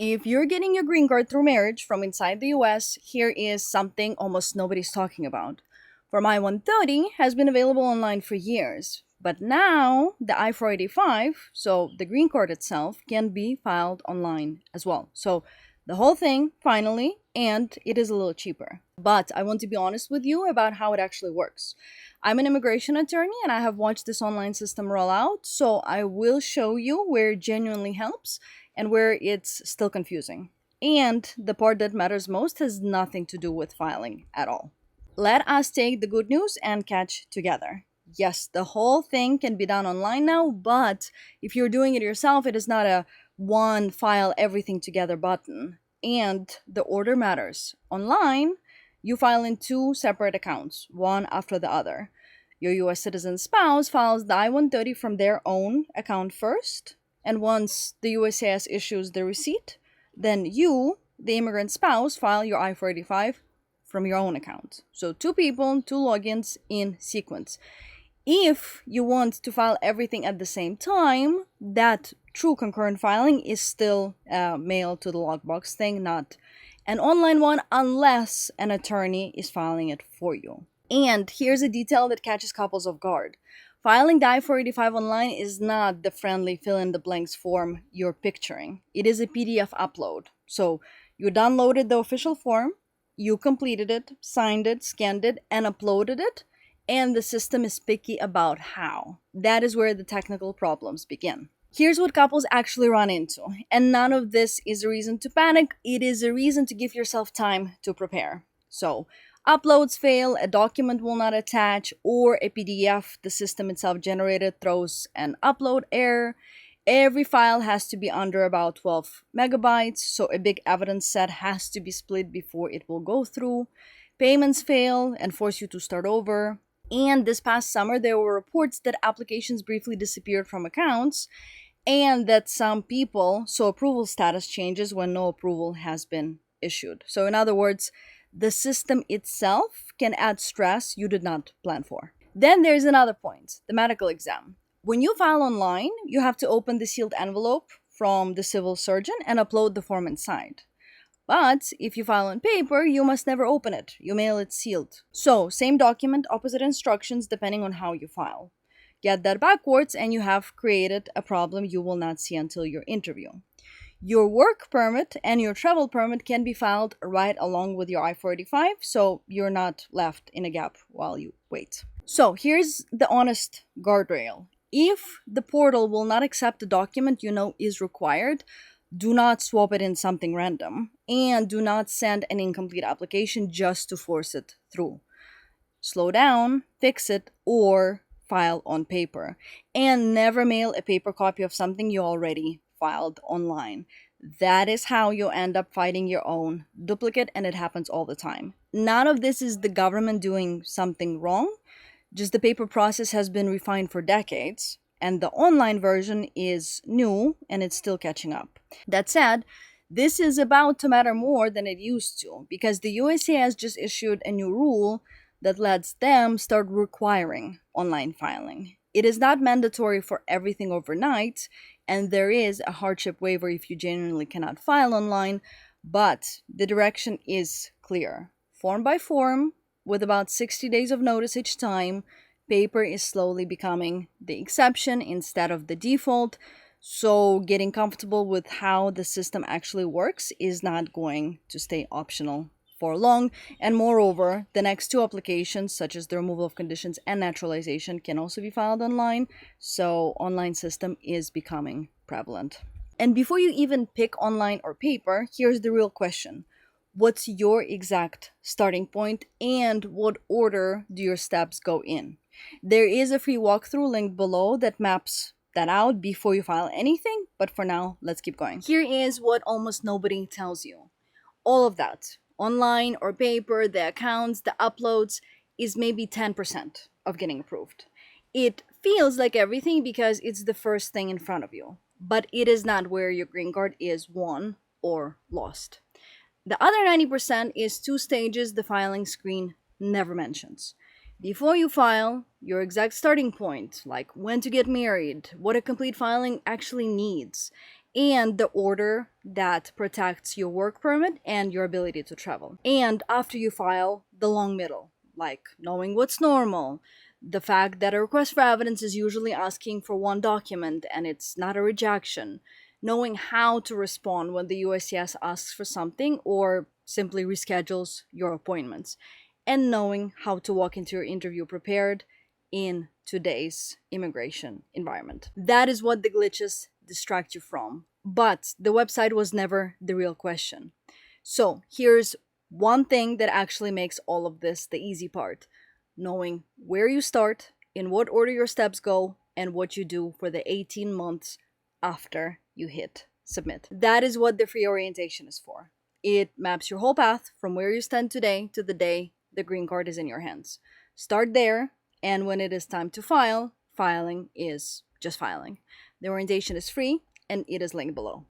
If you're getting your green card through marriage from inside the US, here is something almost nobody's talking about. Form I-130 has been available online for years, but now the I-485, so the green card itself, can be filed online as well. So the whole thing, finally, and it is a little cheaper. But I want to be honest with you about how it actually works. I'm an immigration attorney and I have watched this online system roll out, so I will show you where it genuinely helps and where it's still confusing. And the part that matters most has nothing to do with filing at all. Let us take the good news and catch together. Yes, the whole thing can be done online now, but if you're doing it yourself, it is not a one file everything together button. And the order matters. Online, you file in two separate accounts, one after the other. Your US citizen spouse files the I-130 from their own account first, and once the USCIS issues the receipt, then you, the immigrant spouse, file your I-485 from your own account. So two people, two logins in sequence. If you want to file everything at the same time, that true concurrent filing is still mailed to the lockbox thing, not an online one, unless an attorney is filing it for you. And here's a detail that catches couples off guard. Filing the I-485 online is not the friendly fill-in-the-blanks form you're picturing. It is a PDF upload. So you downloaded the official form, you completed it, signed it, scanned it, and uploaded it, and the system is picky about how. That is where the technical problems begin. Here's what couples actually run into, and none of this is a reason to panic, it is a reason to give yourself time to prepare. So, uploads fail, a document will not attach, or a PDF the system itself generated throws an upload error. Every file has to be under about 12 megabytes, so a big evidence set has to be split before it will go through. Payments fail and force you to start over. And this past summer, there were reports that applications briefly disappeared from accounts, and that some people saw approval status changes when no approval has been issued. So in other words, the system itself can add stress you did not plan for. Then there's another point, the medical exam. When you file online, you have to open the sealed envelope from the civil surgeon and upload the form inside. But if you file on paper, you must never open it. You mail it sealed. So, same document, opposite instructions depending on how you file. Get that backwards and you have created a problem you will not see until your interview. Your work permit and your travel permit can be filed right along with your I-485, so you're not left in a gap while you wait. So, here's the honest guardrail. If the portal will not accept the document you know is required, do not swap it in something random, and do not send an incomplete application just to force it through. Slow down, fix it, or file on paper. And never mail a paper copy of something you already filed online. That is how you end up fighting your own duplicate, and it happens all the time. None of this is the government doing something wrong. Just the paper process has been refined for decades, and the online version is new and it's still catching up. That said, this is about to matter more than it used to, because the USCIS just issued a new rule that lets them start requiring online filing. It is not mandatory for everything overnight, and there is a hardship waiver if you genuinely cannot file online, but the direction is clear. Form by form, with about 60 days of notice each time, paper is slowly becoming the exception instead of the default, so getting comfortable with how the system actually works is not going to stay optional for long. And moreover, the next two applications, such as the removal of conditions and naturalization, can also be filed online, so online system is becoming prevalent. And before you even pick online or paper, here's the real question. What's your exact starting point, and what order do your steps go in? There is a free walkthrough linked below that maps that out before you file anything, but for now, let's keep going. Here is what almost nobody tells you. All of that, online or paper, the accounts, the uploads, is maybe 10% of getting approved. It feels like everything because it's the first thing in front of you, but it is not where your green card is won or lost. The other 90% is two stages the filing screen never mentions. Before you file, your exact starting point, like when to get married, what a complete filing actually needs, and the order that protects your work permit and your ability to travel. And after you file, the long middle, like knowing what's normal, the fact that a request for evidence is usually asking for one document and it's not a rejection, knowing how to respond when the USCIS asks for something or simply reschedules your appointments, and knowing how to walk into your interview prepared in today's immigration environment. That is what the glitches distract you from. But the website was never the real question. So here's one thing that actually makes all of this the easy part: knowing where you start, in what order your steps go, and what you do for the 18 months after you hit submit. That is what the free orientation is for. It maps your whole path from where you stand today to the day the green card is in your hands. Start there, and when it is time to file, filing is just filing. The orientation is free, and it is linked below.